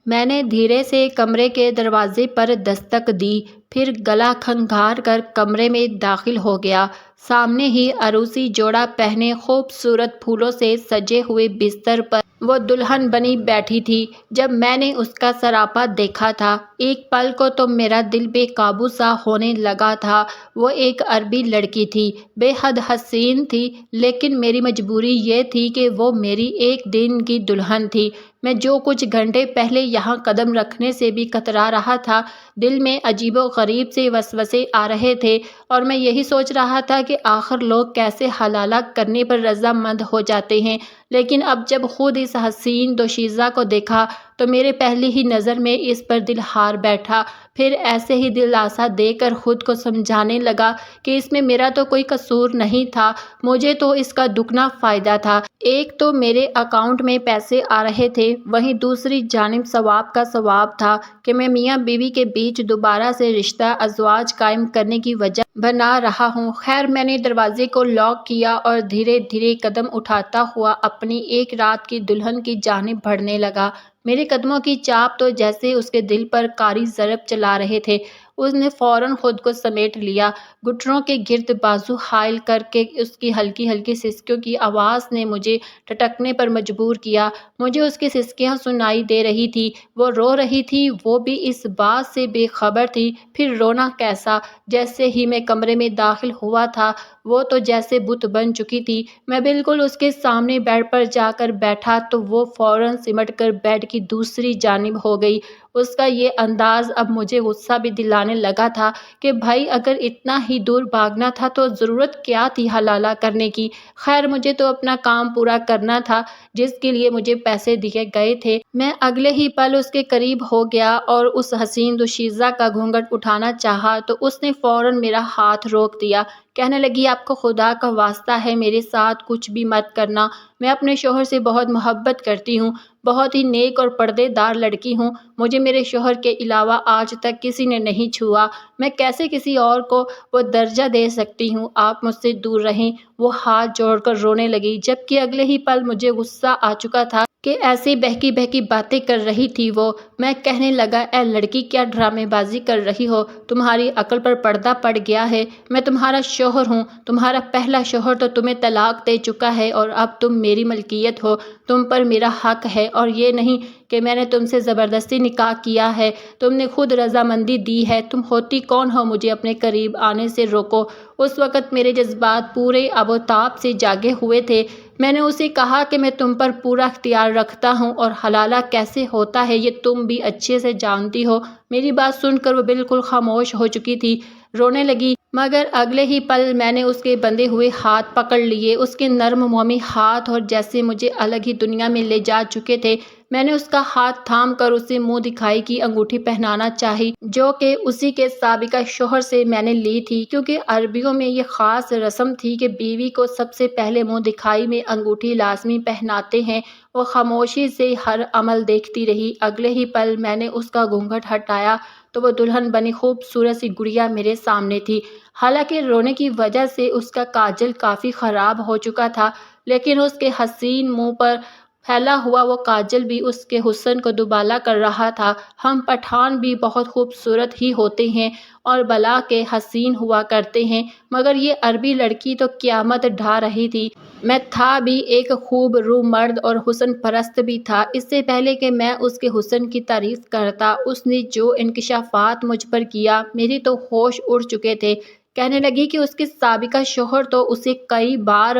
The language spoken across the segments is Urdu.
میں نے دھیرے سے کمرے کے دروازے پر دستک دی، پھر گلا کھنگھار کر کمرے میں داخل ہو گیا۔ سامنے ہی عروسی جوڑا پہنے خوبصورت پھولوں سے سجے ہوئے بستر پر وہ دلہن بنی بیٹھی تھی۔ جب میں نے اس کا سراپا دیکھا تھا، ایک پل کو تو میرا دل بے قابو سا ہونے لگا تھا۔ وہ ایک عربی لڑکی تھی، بے حد حسین تھی، لیکن میری مجبوری یہ تھی کہ وہ میری ایک دن کی دلہن تھی۔ میں جو کچھ گھنٹے پہلے یہاں قدم رکھنے سے بھی کترا رہا تھا، دل میں عجیب و غریب سے وسوسے آ رہے تھے، اور میں یہی سوچ رہا تھا کہ آخر لوگ کیسے حلالہ کرنے پر رضامند ہو جاتے ہیں۔ لیکن اب جب خود اس حسین دوشیزہ کو دیکھا تو میرے پہلی ہی نظر میں اس پر دل ہار بیٹھا۔ پھر ایسے ہی دلاسا دے کر خود کو سمجھانے لگا کہ اس میں میرا تو کوئی قصور نہیں تھا، مجھے تو اس کا دگنا فائدہ تھا۔ ایک تو میرے اکاؤنٹ میں پیسے آ رہے تھے، وہیں دوسری جانب ثواب کا ثواب تھا کہ میں میاں بیوی کے بیچ دوبارہ سے رشتہ ازواج قائم کرنے کی وجہ بنا رہا ہوں۔ خیر، میں نے دروازے کو لاک کیا اور دھیرے دھیرے قدم اٹھاتا ہوا اپنی ایک رات کی دلہن کی جانب بڑھنے لگا۔ میرے قدموں کی چاپ تو جیسے اس کے دل پر کاری ضرب چلا رہے تھے۔ اس نے فوراً خود کو سمیٹ لیا۔ گھٹنوں کے گرد بازو حائل کر کے اس کی ہلکی ہلکی سسکیوں کی آواز نے مجھے ٹھٹکنے پر مجبور کیا۔ مجھے اس کی سسکیاں سنائی دے رہی تھی، وہ رو رہی تھی، وہ بھی اس بات سے بے خبر تھی۔ پھر رونا کیسا؟ جیسے ہی میں کمرے میں داخل ہوا تھا، وہ تو جیسے بت بن چکی تھی۔ میں بالکل اس کے سامنے بیڈ پر جا کر بیٹھا تو وہ فوراً سمٹ کر بیڈ کی دوسری جانب ہو گئی۔ اس کا یہ انداز اب مجھے غصہ بھی دلانے لگا تھا کہ بھائی اگر اتنا ہی دور بھاگنا تھا تو ضرورت کیا تھی حلالہ کرنے کی؟ خیر، مجھے تو اپنا کام پورا کرنا تھا جس کے لیے مجھے پیسے دیے گئے تھے۔ میں اگلے ہی پل اس کے قریب ہو گیا اور اس حسین دوشیزہ کا گھونگھٹ اٹھانا چاہا تو اس نے فوراً میرا ہاتھ روک دیا۔ کہنے لگی، آپ کو خدا کا واسطہ ہے میرے ساتھ کچھ بھی مت کرنا، میں اپنے شوہر سے بہت محبت کرتی ہوں، بہت ہی نیک اور پردے دار لڑکی ہوں، مجھے میرے شوہر کے علاوہ آج تک کسی نے نہیں چھوا، میں کیسے کسی اور کو وہ درجہ دے سکتی ہوں، آپ مجھ سے دور رہیں۔ وہ ہاتھ جوڑ کر رونے لگی، جبکہ اگلے ہی پل مجھے غصہ آ چکا تھا کہ ایسی بہکی بہکی باتیں کر رہی تھی وہ۔ میں کہنے لگا، اے لڑکی، کیا ڈرامے بازی کر رہی ہو؟ تمہاری عقل پر پردہ پڑ گیا ہے؟ میں تمہارا شوہر ہوں، تمہارا پہلا شوہر تو تمہیں طلاق دے چکا ہے اور اب تم میری ملکیت ہو، تم پر میرا حق ہے، اور یہ نہیں کہ میں نے تم سے زبردستی نکاح کیا ہے، تم نے خود رضامندی دی ہے، تم ہوتی کون ہو مجھے اپنے قریب آنے سے روکو؟ اس وقت میرے جذبات پورے آب و تاب سے جاگے ہوئے تھے۔ میں نے اسے کہا کہ میں تم پر پورا اختیار رکھتا ہوں اور حلالہ کیسے ہوتا ہے یہ تم بھی اچھے سے جانتی ہو۔ میری بات سن کر وہ بالکل خاموش ہو چکی تھی، رونے لگی، مگر اگلے ہی پل میں نے اس کے بندھے ہوئے ہاتھ پکڑ لیے، اس کے نرم مومی ہاتھ، اور جیسے مجھے الگ ہی دنیا میں لے جا چکے تھے۔ میں نے اس کا ہاتھ تھام کر اسے منہ دکھائی کی انگوٹھی پہنانا چاہی، جو کہ اسی کے سابقہ شوہر سے میں نے لی تھی، کیونکہ عربیوں میں یہ خاص رسم تھی کہ بیوی کو سب سے پہلے منہ دکھائی میں انگوٹھی لازمی پہناتے ہیں۔ وہ خاموشی سے ہر عمل دیکھتی رہی۔ اگلے ہی پل میں نے اس کا گھونگھٹ ہٹایا تو وہ دلہن بنی خوبصورت سی گڑیا میرے سامنے تھی۔ حالانکہ رونے کی وجہ سے اس کا کاجل کافی خراب ہو چکا تھا، لیکن اس کے حسین منہ پر پھیلا ہوا وہ کاجل بھی اس کے حسن کو دوبالا کر رہا تھا۔ ہم پٹھان بھی بہت خوبصورت ہی ہوتے ہیں اور بلا کے حسین ہوا کرتے ہیں، مگر یہ عربی لڑکی تو قیامت ڈھا رہی تھی۔ میں تھا بھی ایک خوب رو مرد اور حسن پرست بھی تھا۔ اس سے پہلے کہ میں اس کے حسن کی تعریف کرتا، اس نے جو انکشافات مجھ پر کیا، میری تو ہوش اڑ چکے تھے۔ کہنے لگی کہ اس کے سابقہ شوہر تو اسے کئی بار…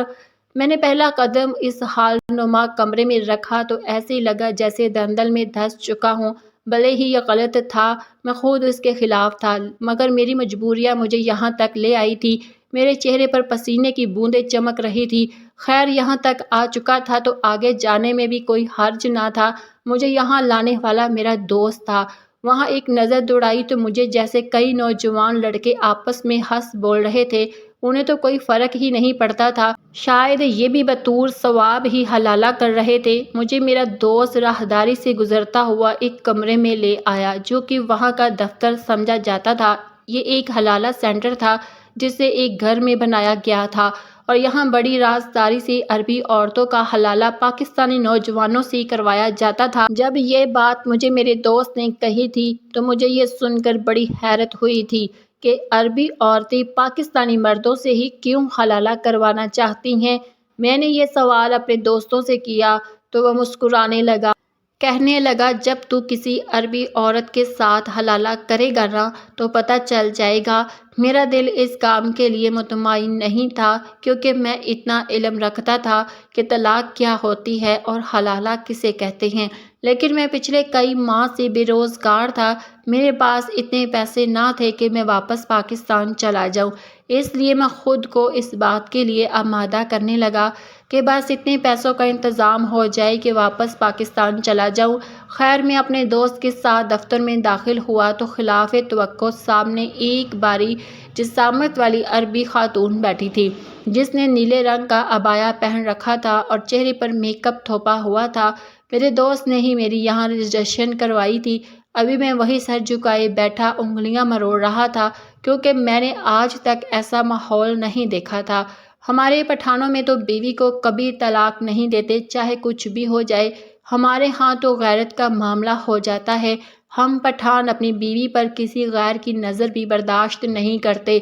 میں نے پہلا قدم اس حال نما کمرے میں رکھا تو ایسے لگا جیسے دندل میں دھنس چکا ہوں۔ بھلے ہی یہ غلط تھا، میں خود اس کے خلاف تھا، مگر میری مجبوریاں مجھے یہاں تک لے آئی تھی۔ میرے چہرے پر پسینے کی بوندیں چمک رہی تھی۔ خیر، یہاں تک آ چکا تھا تو آگے جانے میں بھی کوئی حرج نہ تھا۔ مجھے یہاں لانے والا میرا دوست تھا۔ وہاں ایک نظر دوڑائی تو مجھے جیسے کئی نوجوان لڑکے آپس میں ہنس بول رہے تھے، انہیں تو کوئی فرق ہی نہیں پڑتا تھا، شاید یہ بھی بطور ثواب ہی حلالہ کر رہے تھے۔ مجھے میرا دوست راہداری سے گزرتا ہوا ایک کمرے میں لے آیا جو کہ وہاں کا دفتر سمجھا جاتا تھا۔ یہ ایک حلالہ سینٹر تھا جسے ایک گھر میں بنایا گیا تھا اور یہاں بڑی رازداری سے عربی عورتوں کا حلالہ پاکستانی نوجوانوں سے کروایا جاتا تھا۔ جب یہ بات مجھے میرے دوست نے کہی تھی تو مجھے یہ سن کر بڑی حیرت ہوئی تھی کہ عربی عورتیں پاکستانی مردوں سے ہی کیوں حلالہ کروانا چاہتی ہیں۔ میں نے یہ سوال اپنے دوستوں سے کیا تو وہ مسکرانے لگا، کہنے لگا جب تو کسی عربی عورت کے ساتھ حلالہ کرے گا نا تو پتہ چل جائے گا۔ میرا دل اس کام کے لیے مطمئن نہیں تھا کیونکہ میں اتنا علم رکھتا تھا کہ طلاق کیا ہوتی ہے اور حلالہ کسے کہتے ہیں، لیکن میں پچھلے کئی ماہ سے بے روزگار تھا۔ میرے پاس اتنے پیسے نہ تھے کہ میں واپس پاکستان چلا جاؤں، اس لیے میں خود کو اس بات کے لیے آمادہ کرنے لگا کہ بس اتنے پیسوں کا انتظام ہو جائے کہ واپس پاکستان چلا جاؤں۔ خیر میں اپنے دوست کے ساتھ دفتر میں داخل ہوا تو خلاف توقع سامنے ایک باری جسامت والی عربی خاتون بیٹھی تھی جس نے نیلے رنگ کا عبایا پہن رکھا تھا اور چہرے پر میک اپ تھوپا ہوا تھا۔ میرے دوست نے ہی میری یہاں رجسٹریشن کروائی تھی۔ ابھی میں وہی سر جھکائے بیٹھا انگلیاں مروڑ رہا تھا کیونکہ میں نے آج تک ایسا ماحول نہیں دیکھا تھا۔ ہمارے پٹھانوں میں تو بیوی کو کبھی طلاق نہیں دیتے چاہے کچھ بھی ہو جائے، ہمارے ہاں تو غیرت کا معاملہ ہو جاتا ہے۔ ہم پٹھان اپنی بیوی پر کسی غیر کی نظر بھی برداشت نہیں کرتے۔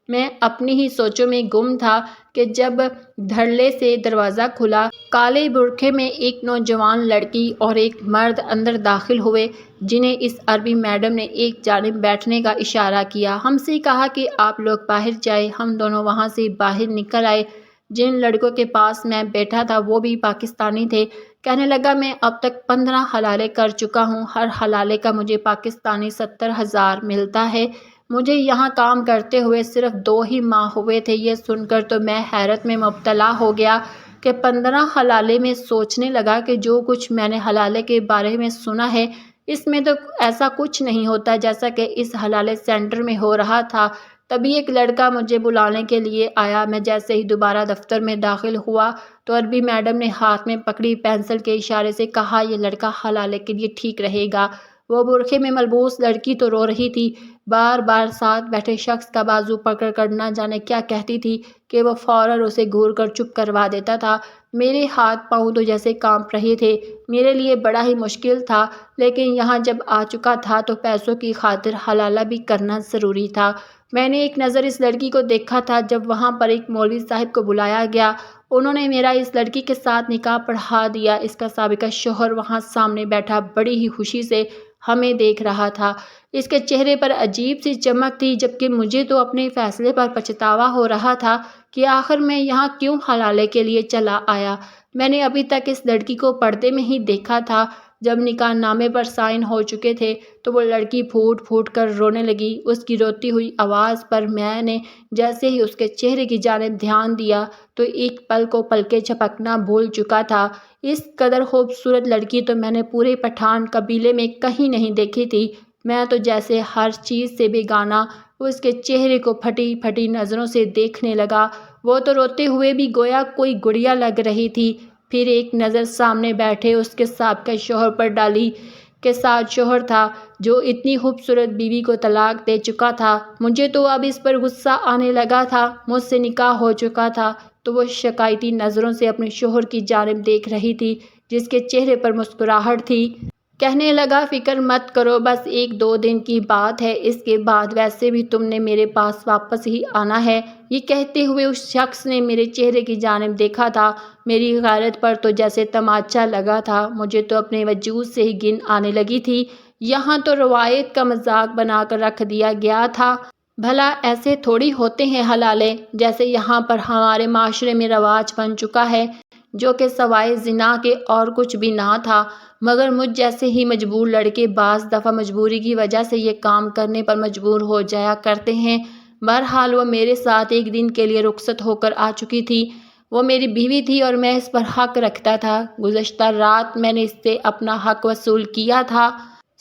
میں اپنی ہی سوچوں میں گم تھا کہ جب دھڑلے سے دروازہ کھلا، کالے برقعے میں ایک نوجوان لڑکی اور ایک مرد اندر داخل ہوئے جنہیں اس عربی میڈم نے ایک جانب بیٹھنے کا اشارہ کیا۔ ہم سے کہا کہ آپ لوگ باہر جائیں۔ ہم دونوں وہاں سے باہر نکل آئے۔ جن لڑکوں کے پاس میں بیٹھا تھا وہ بھی پاکستانی تھے۔ کہنے لگا میں اب تک 15 حلالے کر چکا ہوں، ہر حلالے کا مجھے پاکستانی 70,000 ملتا ہے۔ مجھے یہاں کام کرتے ہوئے صرف 2 ہی ماہ ہوئے تھے۔ یہ سن کر تو میں حیرت میں مبتلا ہو گیا کہ 15 حلالے میں سوچنے لگا کہ جو کچھ میں نے حلالے کے بارے میں سنا ہے اس میں تو ایسا کچھ نہیں ہوتا جیسا کہ اس حلالے سینٹر میں ہو رہا تھا۔ تبھی ایک لڑکا مجھے بلانے کے لیے آیا۔ میں جیسے ہی دوبارہ دفتر میں داخل ہوا تو عربی میڈم نے ہاتھ میں پکڑی پینسل کے اشارے سے کہا یہ لڑکا حلالے کے لیے ٹھیک رہے گا۔ وہ برقعے میں ملبوس لڑکی تو رو رہی تھی، بار بار ساتھ بیٹھے شخص کا بازو پکڑ کر نہ جانے کیا کہتی تھی کہ وہ فوراً اسے گھور کر چپ کروا دیتا تھا۔ میرے ہاتھ پاؤں تو جیسے کانپ رہے تھے۔ میرے لیے بڑا ہی مشکل تھا، لیکن یہاں جب آ چکا تھا تو پیسوں کی خاطر حلالہ بھی کرنا ضروری تھا۔ میں نے ایک نظر اس لڑکی کو دیکھا تھا جب وہاں پر ایک مولوی صاحب کو بلایا گیا۔ انہوں نے میرا اس لڑکی کے ساتھ نکاح پڑھا دیا۔ اس کا سابقہ شوہر وہاں سامنے بیٹھا بڑی ہی خوشی سے ہمیں دیکھ رہا تھا۔ اس کے چہرے پر عجیب سی چمک تھی، جبکہ مجھے تو اپنے فیصلے پر پچھتاوا ہو رہا تھا کہ آخر میں یہاں کیوں حلالے کے لیے چلا آیا۔ میں نے ابھی تک اس لڑکی کو پردے میں ہی دیکھا تھا۔ جب نکاح نامے پر سائن ہو چکے تھے تو وہ لڑکی پھوٹ پھوٹ کر رونے لگی۔ اس کی روتی ہوئی آواز پر میں نے جیسے ہی اس کے چہرے کی جانب دھیان دیا تو ایک پل کو پلکیں جھپکنا بھول چکا تھا۔ اس قدر خوبصورت لڑکی تو میں نے پورے پٹھان قبیلے میں کہیں نہیں دیکھی تھی۔ میں تو جیسے ہر چیز سے بیگانہ اس کے چہرے کو پھٹی پھٹی نظروں سے دیکھنے لگا۔ وہ تو روتے ہوئے بھی گویا کوئی گڑیا لگ رہی تھی۔ پھر ایک نظر سامنے بیٹھے اس کے سابقہ شوہر پر ڈالی کے ساتھ شوہر تھا جو اتنی خوبصورت بیوی کو طلاق دے چکا تھا۔ مجھے تو اب اس پر غصہ آنے لگا تھا۔ مجھ سے نکاح ہو چکا تھا تو وہ شکایتی نظروں سے اپنے شوہر کی جانب دیکھ رہی تھی جس کے چہرے پر مسکراہٹ تھی۔ کہنے لگا فکر مت کرو، بس 1-2 دن کی بات ہے، اس کے بعد ویسے بھی تم نے میرے پاس واپس ہی آنا ہے۔ یہ کہتے ہوئے اس شخص نے میرے چہرے کی جانب دیکھا تھا۔ میری غیرت پر تو جیسے تماچا لگا تھا۔ مجھے تو اپنے وجود سے ہی گھن آنے لگی تھی۔ یہاں تو روایت کا مذاق بنا کر رکھ دیا گیا تھا۔ بھلا ایسے تھوڑی ہوتے ہیں حلالے جیسے یہاں پر ہمارے معاشرے میں رواج بن چکا ہے، جو کہ سوائے زنا کے اور کچھ بھی نہ تھا۔ مگر مجھ جیسے ہی مجبور لڑکے بعض دفعہ مجبوری کی وجہ سے یہ کام کرنے پر مجبور ہو جایا کرتے ہیں۔ بہرحال وہ میرے ساتھ ایک دن کے لیے رخصت ہو کر آ چکی تھی۔ وہ میری بیوی تھی اور میں اس پر حق رکھتا تھا۔ گزشتہ رات میں نے اس سے اپنا حق وصول کیا تھا۔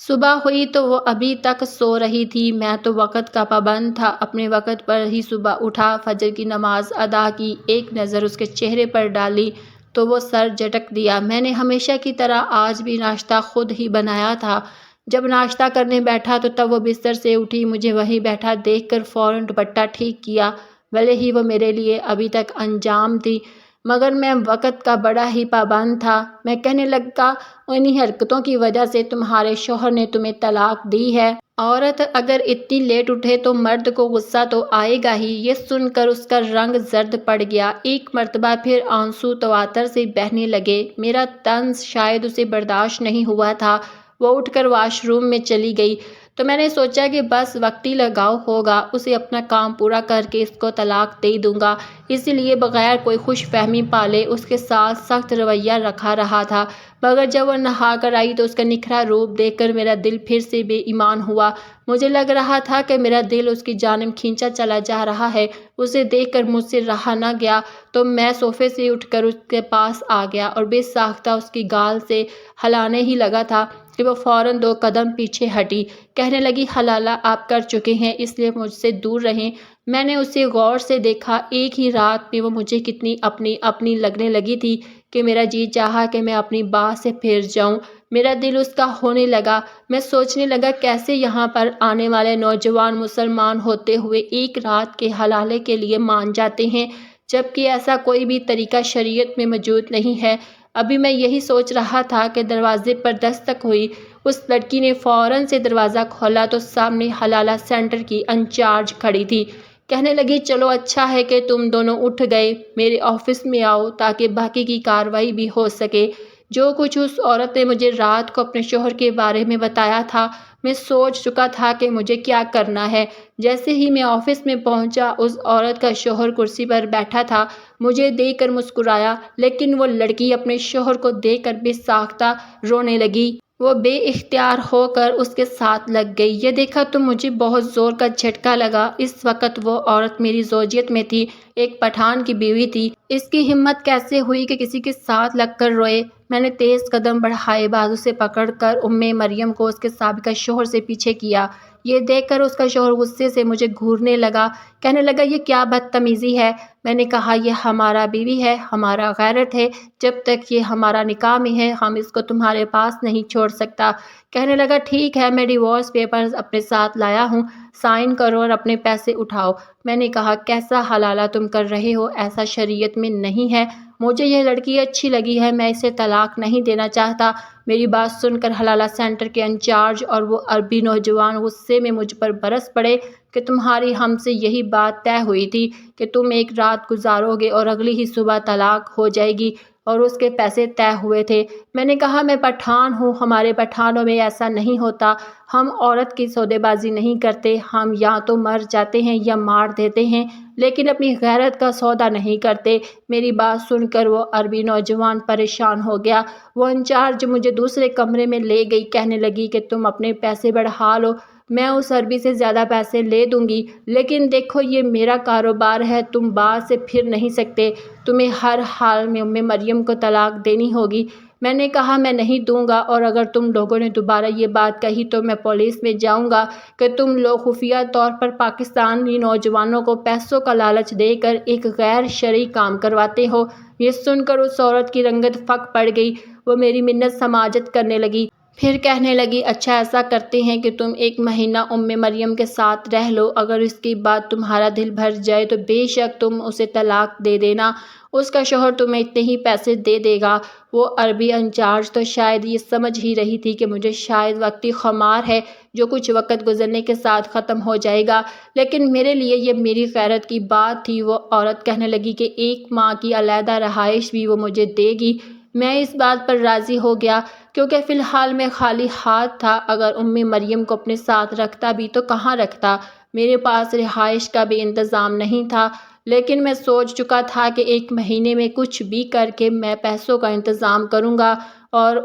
صبح ہوئی تو وہ ابھی تک سو رہی تھی۔ میں تو وقت کا پابند تھا، اپنے وقت پر ہی صبح اٹھا، فجر کی نماز ادا کی، ایک نظر اس کے چہرے پر ڈالی تو وہ سر جھٹک دیا۔ میں نے ہمیشہ کی طرح آج بھی ناشتہ خود ہی بنایا تھا۔ جب ناشتہ کرنے بیٹھا تو تب وہ بستر سے اٹھی، مجھے وہیں بیٹھا دیکھ کر فوراً دوپٹہ ٹھیک کیا۔ بھلے ہی وہ میرے لیے ابھی تک انجام تھی، مگر میں وقت کا بڑا ہی پابند تھا۔ میں کہنے لگا، انہی حرکتوں کی وجہ سے تمہارے شوہر نے تمہیں طلاق دی ہے۔ عورت اگر اتنی لیٹ اٹھے تو مرد کو غصہ تو آئے گا ہی۔ یہ سن کر اس کا رنگ زرد پڑ گیا۔ ایک مرتبہ پھر آنسو تواتر سے بہنے لگے۔ میرا طنز شاید اسے برداشت نہیں ہوا تھا۔ وہ اٹھ کر واش روم میں چلی گئی تو میں نے سوچا کہ بس وقتی لگاؤ ہوگا، اسے اپنا کام پورا کر کے اس کو طلاق دے دوں گا۔ اسی لیے بغیر کوئی خوش فہمی پالے اس کے ساتھ سخت رویہ رکھا رہا تھا، مگر جب وہ نہا کر آئی تو اس کا نکھرا روپ دیکھ کر میرا دل پھر سے بے ایمان ہوا۔ مجھے لگ رہا تھا کہ میرا دل اس کی جانب کھینچا چلا جا رہا ہے۔ اسے دیکھ کر مجھ سے رہا نہ گیا تو میں صوفے سے اٹھ کر اس کے پاس آ گیا اور بے ساختہ اس کی گال سے ہلانے ہی لگا تھا کہ وہ فوراً 2 قدم پیچھے ہٹی۔ کہنے لگی، حلالہ آپ کر چکے ہیں، اس لیے مجھ سے دور رہیں۔ میں نے اسے غور سے دیکھا۔ ایک ہی رات میں وہ مجھے کتنی اپنی لگنے لگی تھی کہ میرا جی چاہا کہ میں اپنی بات سے پھر جاؤں۔ میرا دل اس کا ہونے لگا۔ میں سوچنے لگا کیسے یہاں پر آنے والے نوجوان مسلمان ہوتے ہوئے ایک رات کے حلالے کے لیے مان جاتے ہیں، جبکہ ایسا کوئی بھی طریقہ شریعت میں موجود نہیں ہے۔ ابھی میں یہی سوچ رہا تھا کہ دروازے پر دستک ہوئی۔ اس لڑکی نے فوراً سے دروازہ کھولا تو سامنے حلالہ سینٹر کی انچارج کھڑی تھی۔ کہنے لگی، چلو اچھا ہے کہ تم دونوں اٹھ گئے، میرے آفس میں آؤ تاکہ باقی کی کارروائی بھی ہو سکے۔ جو کچھ اس عورت نے مجھے رات کو اپنے شوہر کے بارے میں بتایا تھا، میں سوچ چکا تھا کہ مجھے کیا کرنا ہے۔ جیسے ہی میں آفس میں پہنچا، اس عورت کا شوہر کرسی پر بیٹھا تھا۔ مجھے دیکھ کر مسکرایا، لیکن وہ لڑکی اپنے شوہر کو دیکھ کر بے ساختہ رونے لگی۔ وہ بے اختیار ہو کر اس کے ساتھ لگ گئی۔ یہ دیکھا تو مجھے بہت زور کا جھٹکا لگا۔ اس وقت وہ عورت میری زوجیت میں تھی، ایک پٹھان کی بیوی تھی۔ اس کی ہمت کیسے ہوئی کہ کسی کے ساتھ لگ کر روئے؟ میں نے تیز قدم بڑھائے، بازو سے پکڑ کر مریم کو اس کے سابقہ شوہر سے پیچھے کیا۔ یہ دیکھ کر اس کا شوہر غصے سے مجھے گھورنے لگا۔ کہنے لگا، یہ کیا بدتمیزی ہے؟ میں نے کہا، یہ ہمارا بیوی ہے، ہمارا غیرت ہے۔ جب تک یہ ہمارا نکاح میں ہے، ہم اس کو تمہارے پاس نہیں چھوڑ سکتا۔ کہنے لگا، ٹھیک ہے، میں ڈیورس پیپرز اپنے ساتھ لایا ہوں، سائن کرو اور اپنے پیسے اٹھاؤ۔ میں نے کہا، کیسا حلالہ تم کر رہے ہو؟ ایسا شریعت میں نہیں ہے۔ مجھے یہ لڑکی اچھی لگی ہے، میں اسے طلاق نہیں دینا چاہتا۔ میری بات سن کر حلالہ سینٹر کے انچارج اور وہ عربی نوجوان غصے میں مجھ پر برس پڑے کہ تمہاری ہم سے یہی بات طے ہوئی تھی کہ تم ایک رات گزارو گے اور اگلی ہی صبح طلاق ہو جائے گی، اور اس کے پیسے طے ہوئے تھے۔ میں نے کہا، میں پٹھان ہوں، ہمارے پٹھانوں میں ایسا نہیں ہوتا۔ ہم عورت کی سودے بازی نہیں کرتے، ہم یا تو مر جاتے ہیں یا مار دیتے ہیں، لیکن اپنی غیرت کا سودا نہیں کرتے۔ میری بات سن کر وہ عربی نوجوان پریشان ہو گیا۔ وہ انچارج مجھے دوسرے کمرے میں لے گئی۔ کہنے لگی کہ تم اپنے پیسے بڑھا لو، میں اس عربی سے زیادہ پیسے لے دوں گی، لیکن دیکھو یہ میرا کاروبار ہے، تم بات سے پھر نہیں سکتے، تمہیں ہر حال میں مریم کو طلاق دینی ہوگی۔ میں نے کہا، میں نہیں دوں گا، اور اگر تم لوگوں نے دوبارہ یہ بات کہی تو میں پولیس میں جاؤں گا کہ تم لوگ خفیہ طور پر پاکستانی نوجوانوں کو پیسوں کا لالچ دے کر ایک غیر شرعی کام کرواتے ہو۔ یہ سن کر اس عورت کی رنگت پھک پڑ گئی۔ وہ میری منت سماجت کرنے لگی۔ پھر کہنے لگی، اچھا ایسا کرتے ہیں کہ تم 1 مہینہ مریم کے ساتھ رہ لو، اگر اس کے بعد تمہارا دل بھر جائے تو بے شک تم اسے طلاق دے دینا، اس کا شوہر تمہیں اتنے ہی پیسے دے دے گا۔ وہ عربی انچارج تو شاید یہ سمجھ ہی رہی تھی کہ مجھے شاید وقتی خمار ہے جو کچھ وقت گزرنے کے ساتھ ختم ہو جائے گا، لیکن میرے لیے یہ میری غیرت کی بات تھی۔ وہ عورت کہنے لگی کہ 1 ماہ کی علیحدہ رہائش بھی وہ مجھے دے گی۔ میں اس بات پر راضی ہو گیا کیونکہ فی الحال میں خالی ہاتھ تھا۔ اگر مریم کو اپنے ساتھ رکھتا بھی تو کہاں رکھتا؟ میرے پاس رہائش کا بھی انتظام نہیں تھا، لیکن میں سوچ چکا تھا کہ 1 مہینے میں کچھ بھی کر کے میں پیسوں کا انتظام کروں گا اور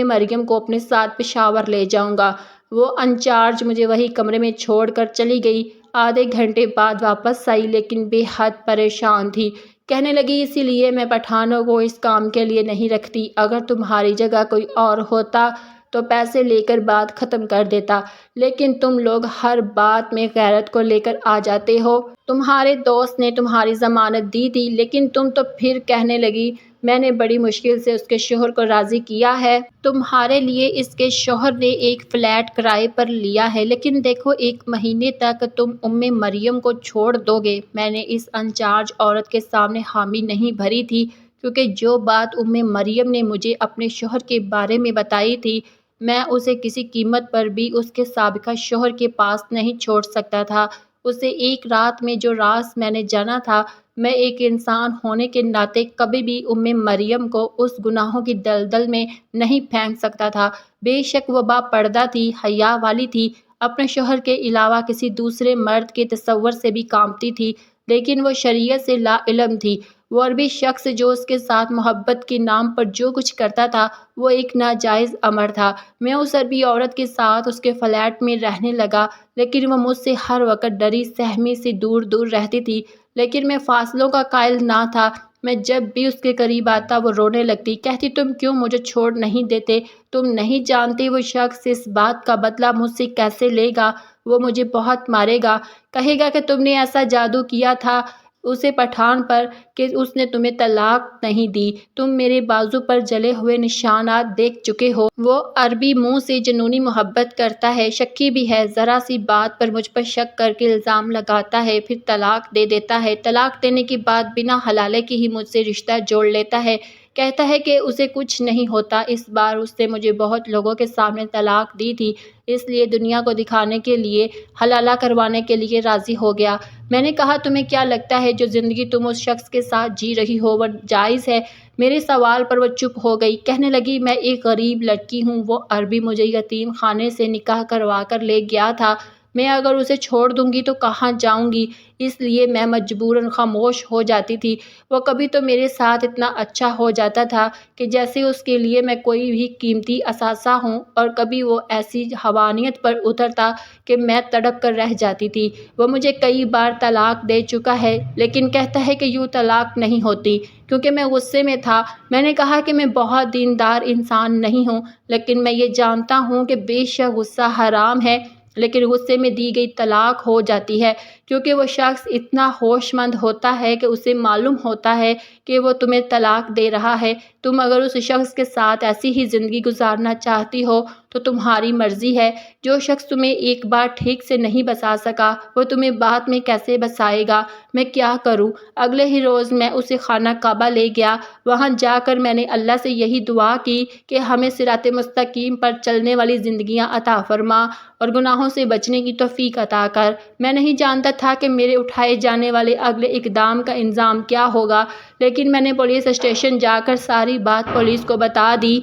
مریم کو اپنے ساتھ پشاور لے جاؤں گا۔ وہ انچارج مجھے وہی کمرے میں چھوڑ کر چلی گئی۔ آدھے گھنٹے بعد واپس آئی، لیکن بے حد پریشان تھی۔ کہنے لگی، اسی لیے میں پٹھانوں کو اس کام کے لیے نہیں رکھتی، اگر تمہاری جگہ کوئی اور ہوتا تو پیسے لے کر بات ختم کر دیتا، لیکن تم لوگ ہر بات میں غیرت کو لے کر آ جاتے ہو۔ تمہارے دوست نے تمہاری ضمانت دی تھی، لیکن تم تو پھر کہنے لگی میں نے بڑی مشکل سے اس کے شوہر کو راضی کیا ہے۔ تمہارے لیے اس کے شوہر نے ایک فلیٹ کرائے پر لیا ہے، لیکن دیکھو 1 مہینے تک تم مریم کو چھوڑ دو گے۔ میں نے اس انچارج عورت کے سامنے حامی نہیں بھری تھی، کیونکہ جو بات مریم نے مجھے اپنے شوہر کے بارے میں بتائی تھی، میں اسے کسی قیمت پر بھی اس کے سابقہ شوہر کے پاس نہیں چھوڑ سکتا تھا۔ اسے ایک رات میں جو راز میں نے جانا تھا، میں ایک انسان ہونے کے ناطے کبھی بھی مریم کو اس گناہوں کی دلدل میں نہیں پھینک سکتا تھا۔ بے شک وہ با پردہ تھی، حیا والی تھی، اپنے شوہر کے علاوہ کسی دوسرے مرد کے تصور سے بھی کانپتی تھی، لیکن وہ شریعت سے لا علم تھی۔ وہ عربی شخص جو اس کے ساتھ محبت کے نام پر جو کچھ کرتا تھا، وہ ایک ناجائز امر تھا۔ میں اس عربی عورت کے ساتھ اس کے فلیٹ میں رہنے لگا، لیکن وہ مجھ سے ہر وقت ڈری سہمی سے دور دور رہتی تھی، لیکن میں فاصلوں کا قائل نہ تھا۔ میں جب بھی اس کے قریب آتا وہ رونے لگتی، کہتی تم کیوں مجھے چھوڑ نہیں دیتے؟ تم نہیں جانتے وہ شخص اس بات کا بدلہ مجھ سے کیسے لے گا۔ وہ مجھے بہت مارے گا، کہے گا کہ تم نے ایسا جادو کیا تھا اسے پٹھان پر کہ اس نے تمہیں طلاق نہیں دی۔ تم میرے بازو پر جلے ہوئے نشانات دیکھ چکے ہو۔ وہ عربی منہ سے جنونی محبت کرتا ہے، شکی بھی ہے، ذرا سی بات پر مجھ پر شک کر کے الزام لگاتا ہے، پھر طلاق دے دیتا ہے۔ طلاق دینے کے بعد بنا حلالے کے ہی مجھ سے رشتہ جوڑ لیتا ہے، کہتا ہے کہ اسے کچھ نہیں ہوتا۔ اس بار اس نے مجھے بہت لوگوں کے سامنے طلاق دی تھی، اس لیے دنیا کو دکھانے کے لیے، حلالہ کروانے کے لیے راضی ہو گیا۔ میں نے کہا تمہیں کیا لگتا ہے جو زندگی تم اس شخص کے ساتھ جی رہی ہو وہ جائز ہے؟ میرے سوال پر وہ چپ ہو گئی، کہنے لگی میں ایک غریب لڑکی ہوں، وہ عربی مجھے یتیم خانے سے نکاح کروا کر لے گیا تھا، میں اگر اسے چھوڑ دوں گی تو کہاں جاؤں گی؟ اس لیے میں مجبوراً خاموش ہو جاتی تھی۔ وہ کبھی تو میرے ساتھ اتنا اچھا ہو جاتا تھا کہ جیسے اس کے لیے میں کوئی بھی قیمتی اثاثہ ہوں، اور کبھی وہ ایسی حیوانیت پر اترتا کہ میں تڑپ کر رہ جاتی تھی۔ وہ مجھے کئی بار طلاق دے چکا ہے، لیکن کہتا ہے کہ یوں طلاق نہیں ہوتی، کیونکہ میں غصے میں تھا۔ میں نے کہا کہ میں بہت دیندار انسان نہیں ہوں، لیکن میں یہ جانتا ہوں کہ بے شک غصہ حرام ہے، لیکن غصے میں دی گئی طلاق ہو جاتی ہے، کیونکہ وہ شخص اتنا ہوش مند ہوتا ہے کہ اسے معلوم ہوتا ہے کہ وہ تمہیں طلاق دے رہا ہے۔ تم اگر اس شخص کے ساتھ ایسی ہی زندگی گزارنا چاہتی ہو تو تمہاری مرضی ہے۔ جو شخص تمہیں ایک بار ٹھیک سے نہیں بسا سکا، وہ تمہیں بعد میں کیسے بسائے گا؟ میں کیا کروں؟ اگلے ہی روز میں اسے خانہ کعبہ لے گیا۔ وہاں جا کر میں نے اللہ سے یہی دعا کی کہ ہمیں صراط مستقیم پر چلنے والی زندگیاں عطا فرما اور گناہوں سے بچنے کی توفیق عطا کر۔ میں نہیں جانتا تھا کہ میرے اٹھائے جانے والے اگلے اقدام کا انجام کیا ہوگا، لیکن میں نے پولیس اسٹیشن جا کر ساری بات پولیس کو بتا دی۔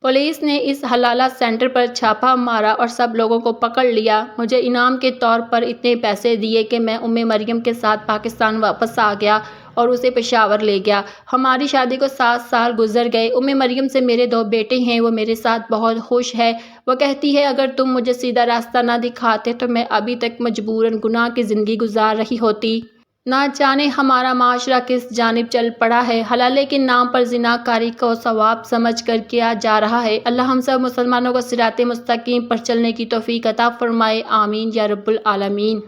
پولیس نے اس حلالہ سینٹر پر چھاپا مارا اور سب لوگوں کو پکڑ لیا۔ مجھے انعام کے طور پر اتنے پیسے دیے کہ میں مریم کے ساتھ پاکستان واپس آ گیا اور اسے پشاور لے گیا۔ ہماری شادی کو 7 سال گزر گئے۔ مریم سے میرے 2 بیٹے ہیں، وہ میرے ساتھ بہت خوش ہے۔ وہ کہتی ہے اگر تم مجھے سیدھا راستہ نہ دکھاتے تو میں ابھی تک مجبوراً گناہ کی زندگی گزار رہی ہوتی۔ نہ جانے ہمارا معاشرہ کس جانب چل پڑا ہے۔ حلالے کے نام پر زنا کاری کو ثواب سمجھ کر کیا جا رہا ہے۔ اللہ ہم سب مسلمانوں کو صراط مستقیم پر چلنے کی توفیق عطا فرمائے، آمین یا رب العالمین۔